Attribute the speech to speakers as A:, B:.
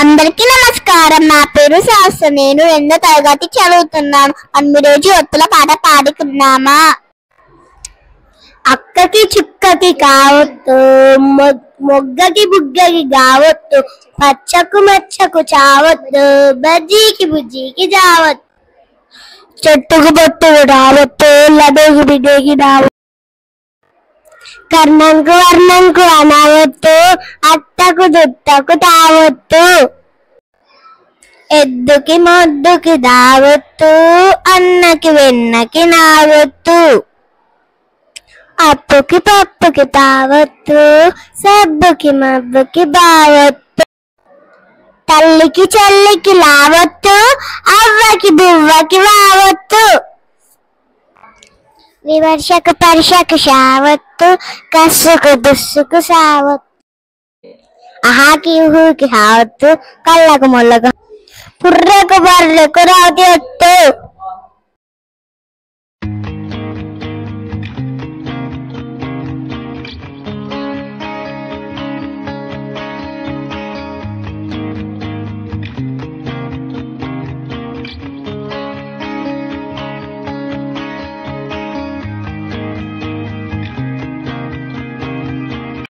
A: అందరికీ నమస్కారం. నా పేరు శాస్త్ర. నేను 2వ తరగతి చదువుతున్నాను. మనం ఈరోజు ఒత్తుల పాట పాడుకుందామా? అక్కకి చుక్కకి కావొత్తు, మొగ్గకి బుగ్గకి గావొత్తు, పచ్చకు మచ్చకు చావొత్తు, బజ్జీకి బుజ్జికి జావొత్తు, చెట్టుకు బొట్టుకు రావొత్తు, లడ్డుకి బిడ్డకి రావొత్తు, కర్ణంకు వర్ణంకు అనవొత్తు, అత్తకు దుత్తకు తావొత్తు, ఎద్దుకి మొద్దుకి దావొత్తు, అన్నకి వెన్నకి నావొత్తు, అప్పుకి పప్పుకి తావొత్తు, సబ్బుకి మబ్బుకి బావొత్తు, తల్లికి చెల్లికి లావొత్తు, అవ్వకి బువ్వకి వావొత్తు, వివర్షకు పరుషకు షావొత్తు, కస్సుకు బుస్సుకు సావొత్తు, అహాకి ఊహుకి హావొత్తు, కళ్ళకు మొల్లకు పుర్రకు బర్రకు రావతి ఒత్తు.